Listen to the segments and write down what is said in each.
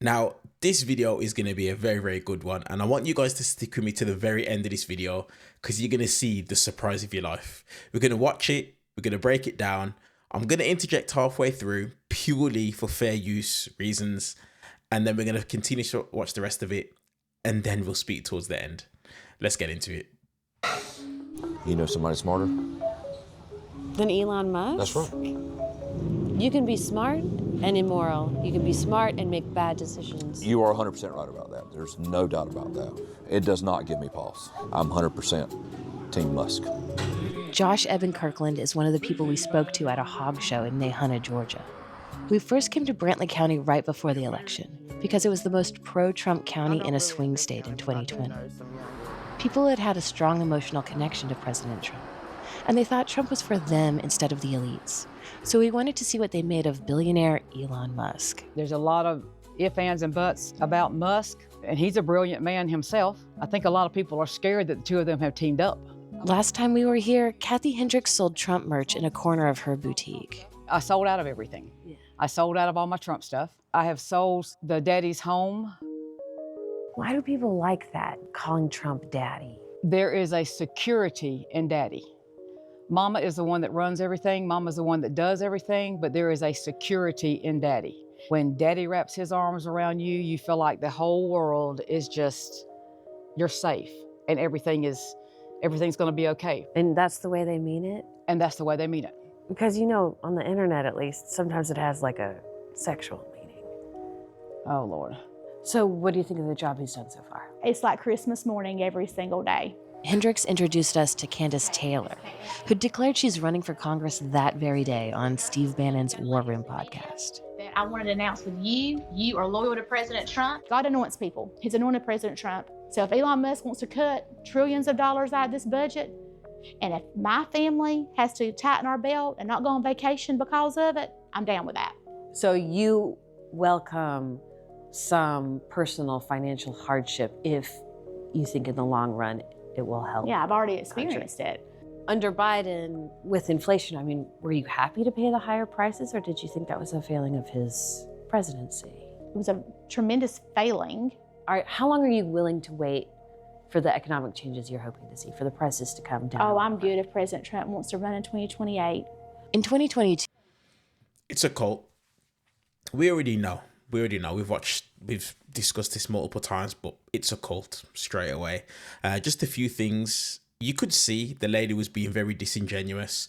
Now, this video is going to be a very, very good one. And I want you guys to stick with me to the very end of this video because you're going to see the surprise of your life. We're going to watch it. We're going to break it down. I'm going to interject halfway through purely for fair use reasons. And then we're going to continue to watch the rest of it. And then we'll speak towards the end. Let's get into it. You know somebody smarter? Than Elon Musk? That's right. You can be smart and immoral. You can be smart and make bad decisions. You are 100% right about that. There's no doubt about that. It does not give me pause. I'm 100% Team Musk. Josh Evan Kirkland is one of the people we spoke to at a hog show in Nahunta, Georgia. We first came to Brantley County right before the election because it was the most pro-Trump county in a swing state in 2020. People had had a strong emotional connection to President Trump, and they thought Trump was for them instead of the elites. So we wanted to see what they made of billionaire Elon Musk. There's a lot of ifs, ands, and buts about Musk, and he's a brilliant man himself. I think a lot of people are scared that the two of them have teamed up. Last time we were here, Kathy Hendricks sold Trump merch in a corner of her boutique. I sold out of everything. Yeah. I sold out of all my Trump stuff. I have sold the daddy's home. Why do people like that, calling Trump daddy? There is a security in daddy. Mama is the one that runs everything. Mama's the one that does everything, but there is a security in daddy. When daddy wraps his arms around you, you feel like the whole world is just, you're safe and everything's gonna be okay. And that's the way they mean it? And that's the way they mean it. Because, you know, on the internet at least, sometimes it has like a sexual meaning. Oh, Lord. So what do you think of the job he's done so far? It's like Christmas morning every single day. Hendricks introduced us to Candace Taylor, who declared she's running for Congress that very day on Steve Bannon's War Room podcast. I wanted to announce with you are loyal to President Trump. God anoints people. He's anointed President Trump. So if Elon Musk wants to cut trillions of dollars out of this budget, and if my family has to tighten our belt and not go on vacation because of it, I'm down with that. So you welcome some personal financial hardship if you think in the long run it will help. Yeah, I've already experienced it. Under Biden, with inflation, I mean, were you happy to pay the higher prices, or did you think that was a failing of his presidency? It was a tremendous failing. All right, how long are you willing to wait for the economic changes you're hoping to see, for the prices to come down? Oh, I'm good if President Trump wants to run in 2028. In 2022, It's a cult. We already know. We've discussed this multiple times, but it's a cult straight away. Just a few things. You could see the lady was being very disingenuous.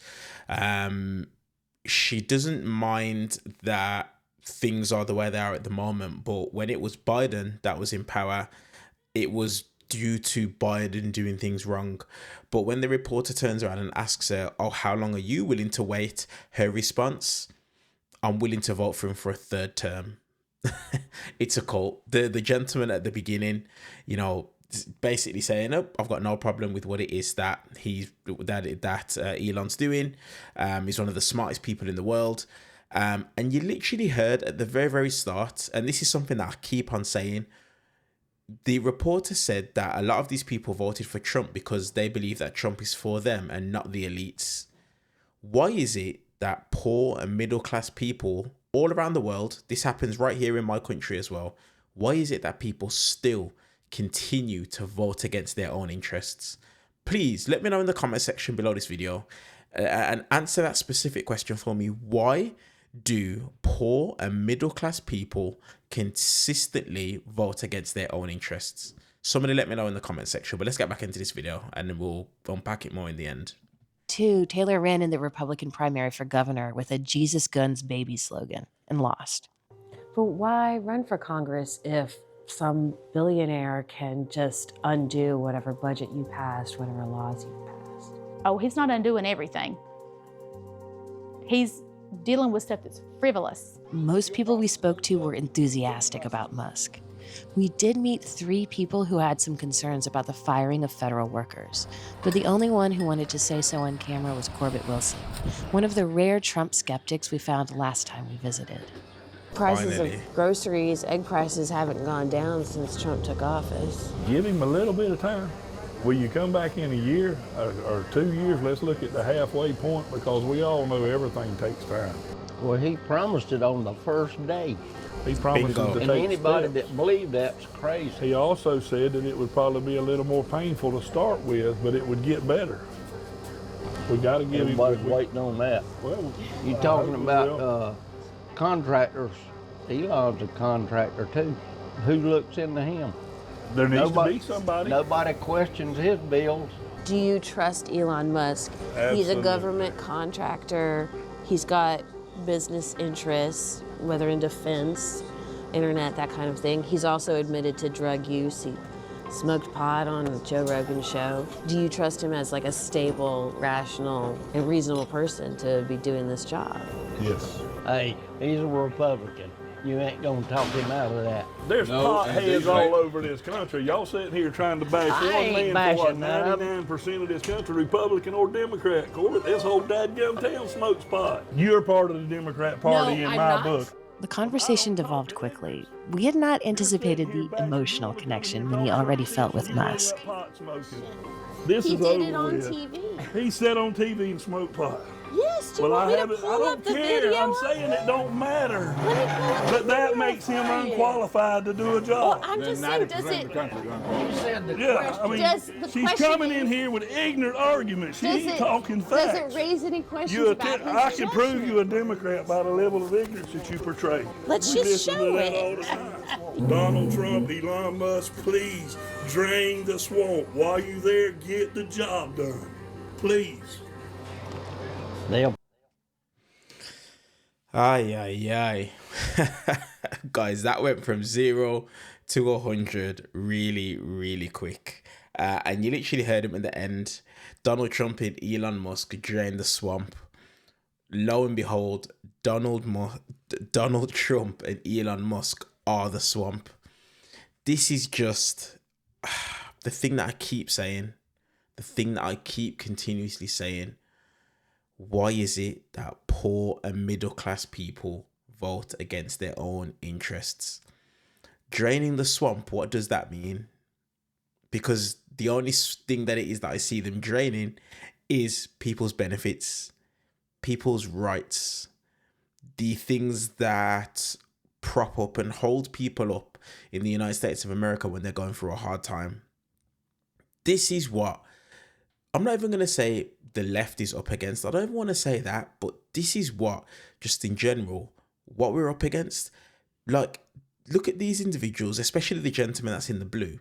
She doesn't mind that things are the way they are at the moment, but when it was Biden that was in power, it was due to Biden doing things wrong. But when the reporter turns around and asks her, oh, how long are you willing to wait? Her response, I'm willing to vote for him for a third term. It's a cult. The gentleman at the beginning, you know, basically saying, oh, I've got no problem with what it is that Elon's doing. He's one of the smartest people in the world. And you literally heard at the very, very start, and this is something that I keep on saying, the reporter said that a lot of these people voted for Trump because they believe that Trump is for them and not the elites. Why is it that poor and middle class people all around the world, this happens right here in my country as well, why is it that people still continue to vote against their own interests? Please let me know in the comment section below this video and answer that specific question for me. Why do poor and middle class people consistently vote against their own interests? Somebody let me know in the comment section, but let's get back into this video and then we'll unpack it more in the end. Taylor ran in the Republican primary for governor with a Jesus Guns Baby slogan and lost. But why run for Congress if some billionaire can just undo whatever budget you passed, whatever laws you passed? Oh, he's not undoing everything. He's dealing with stuff that's frivolous. Most people we spoke to were enthusiastic about Musk. We did meet 3 people who had some concerns about the firing of federal workers, but the only one who wanted to say so on camera was Corbett Wilson, one of the rare Trump skeptics we found last time we visited. Prices Finally. of groceries, egg prices haven't gone down since Trump took office. Give him a little bit of time. Will you come back in a year or 2 years? Let's look at the halfway point, because we all know everything takes time. Well, he promised it on the first day. He promised Bingo. to And take anybody steps. that believed that's crazy. He also said that it would probably be a little more painful to start with, but it would get better. We got to give him. Everybody's waiting on that. Well, You I talking hope we about will. contractors? Elon's a contractor too. Who looks into him? There needs to be somebody. Nobody questions his bills. Do you trust Elon Musk? He's a Absolutely. government contractor. He's got business interests, whether in defense, internet, that kind of thing. He's also admitted to drug use. He smoked pot on the Joe Rogan show. Do you trust him as like a stable, rational, and reasonable person to be doing this job? Yes. Hey, he's a Republican. You ain't gonna talk him out of that. There's potheads all over this country. Y'all sitting here trying to bash I one ain't man for what, bashing none of 99% of this country, Republican or Democrat. Corbett, this whole dadgum town smokes pot. You're part of the Democrat Party in my book. The conversation devolved quickly. We had not anticipated the emotional connection Minnie already felt with Musk. This He is did over it on with. TV. He sat on TV and smoked pot. Yes, do you Well, want I me to haven't. I pull don't up the care. video? I'm saying it don't matter. Let me pull up But the that video makes him for you. unqualified to do a Well, job. I'm just saying, does it? You said the Yeah, I mean, Does the she's question coming in is- here with ignorant arguments. She Does ain't it, talking does facts. it raise any questions You about his I can prove judgment? you a Democrat by the level of ignorance that you portray. Let's We just listen show to that it. all the time. Donald Trump, Elon Musk, please drain the swamp. While you there, get the job done. Please. They'll Ay, ay, ay. Guys, that went from 0 to 100 really, really quick. And you literally heard him at the end. Donald Trump and Elon Musk drained the swamp. Lo and behold, Donald Trump and Elon Musk are the swamp. This is just the thing that I keep saying. The thing that I keep continuously saying. Why is it that poor and middle class people vote against their own interests? Draining the swamp, what does that mean? Because the only thing that it is that I see them draining is people's benefits, people's rights, the things that prop up and hold people up in the United States of America when they're going through a hard time. This is what I'm not even going to say the left is up against. I don't even want to say that, but this is what, just in general, what we're up against. Like, look at these individuals, especially the gentleman that's in the blue.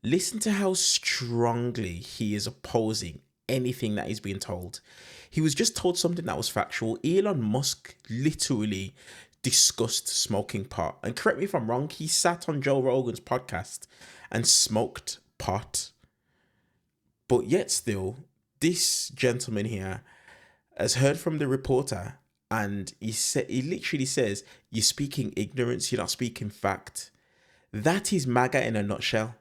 Listen to how strongly he is opposing anything that he's being told. He was just told something that was factual. Elon Musk literally discussed smoking pot. And correct me if I'm wrong, he sat on Joe Rogan's podcast and smoked pot. But yet still, this gentleman here has heard from the reporter, and he literally says, you're speaking ignorance, you're not speaking fact. That is Maga in a nutshell.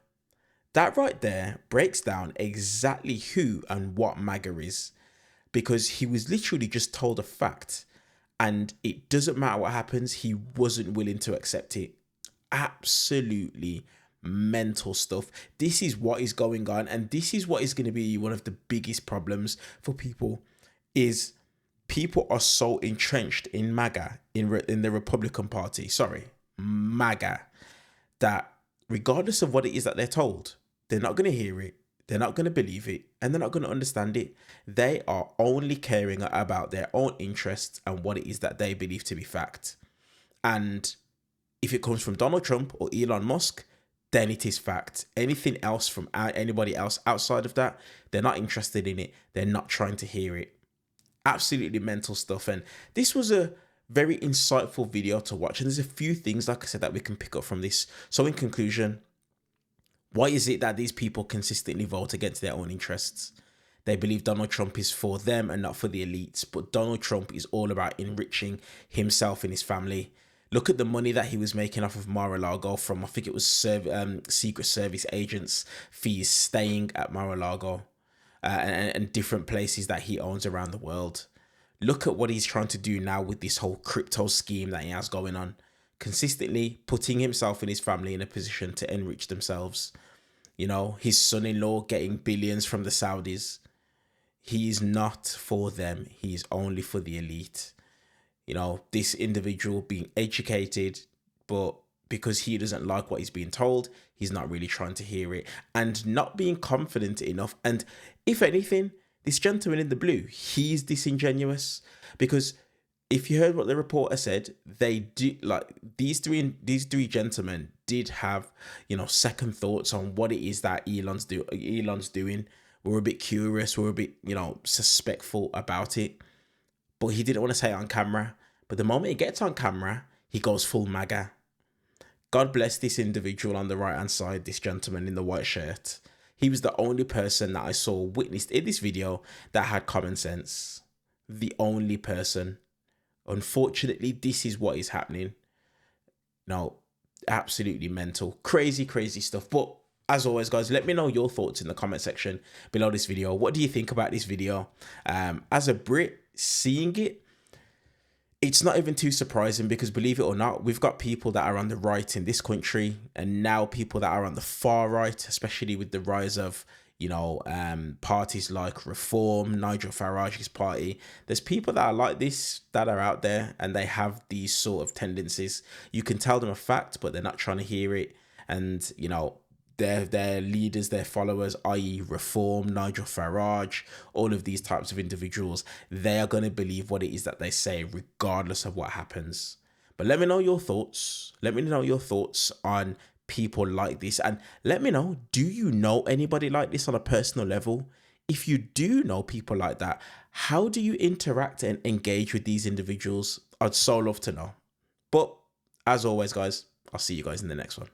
That right there breaks down exactly who and what Maga is, because he was literally just told a fact, and it doesn't matter what happens, he wasn't willing to accept it. Absolutely mental stuff. This is what is going on, and this is what is going to be one of the biggest problems for people, is people are so entrenched in MAGA, in the Republican Party, MAGA, that regardless of what it is that they're told, they're not going to hear it, they're not going to believe it, and they're not going to understand it. They are only caring about their own interests and what it is that they believe to be fact. And if it comes from Donald Trump or Elon Musk, then it is fact. Anything else from anybody else outside of that, they're not interested in it. They're not trying to hear it. Absolutely mental stuff. And this was a very insightful video to watch. And there's a few things, like I said, that we can pick up from this. So in conclusion, why is it that these people consistently vote against their own interests? They believe Donald Trump is for them and not for the elites. But Donald Trump is all about enriching himself and his family. Look at the money that he was making off of Mar-a-Lago from, I think it was Secret Service agents' fees staying at Mar-a-Lago and different places that he owns around the world. Look at what he's trying to do now with this whole crypto scheme that he has going on. Consistently putting himself and his family in a position to enrich themselves. You know, his son-in-law getting billions from the Saudis. He is not for them. He is only for the elite. you know, this individual being educated, but because he doesn't like what he's being told, he's not really trying to hear it and not being confident enough. And if anything, this gentleman in the blue, he's disingenuous, because if you heard what the reporter said, they do, like, these three gentlemen did have, you know, second thoughts on what it is that Elon's doing. We're a bit curious, we're a bit, you know, suspectful about it, but he didn't want to say it on camera. But the moment he gets on camera, he goes full Maga. God bless this individual on the right hand side, this gentleman in the white shirt. He was the only person that I saw witnessed in this video that had common sense. The only person. Unfortunately, this is what is happening. No, absolutely mental. Crazy, crazy stuff. But as always, guys, let me know your thoughts in the comment section below this video. What do you think about this video? As a Brit, seeing it, it's not even too surprising, because believe it or not, we've got people that are on the right in this country, and now people that are on the far right, especially with the rise of, you know, parties like Reform, Nigel Farage's party. There's people that are like this that are out there, and they have these sort of tendencies. You can tell them a fact, but they're not trying to hear it. And, you know, their leaders, their followers, i.e. Reform, Nigel Farage, all of these types of individuals, they are going to believe what it is that they say, regardless of what happens. But let me know your thoughts. Let me know your thoughts on people like this. And let me know, do you know anybody like this on a personal level? If you do know people like that, how do you interact and engage with these individuals? I'd so love to know. But as always, guys, I'll see you guys in the next one.